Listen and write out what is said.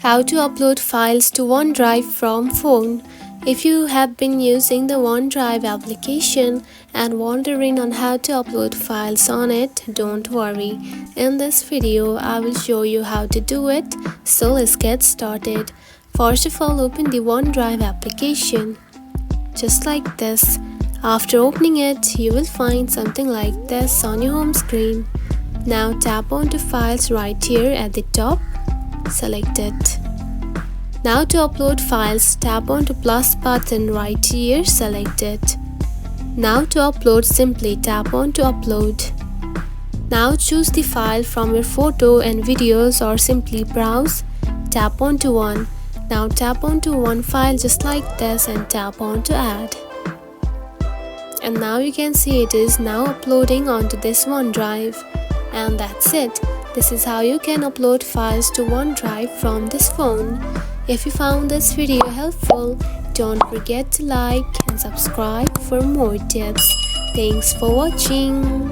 How to upload files to OneDrive from phone. If you have been using the OneDrive application and wondering on how to upload files on it, don't worry. In this video, I will show you how to do it. So let's get started. First of all, open the OneDrive application. Just like this. After opening it, you will find something like this on your home screen. Now tap onto Files right here at the top. Select it. Now to upload files, tap on the plus button right here, select it. Now to upload, simply tap on to upload. Now choose the file from your photo and videos or simply browse, tap on to one. Now tap on to one file just like this and tap on to add. And now you can see it is now uploading onto this OneDrive. And that's it. This is how you can upload files to OneDrive from this phone. If you found this video helpful, don't forget to like and subscribe for more tips. Thanks for watching.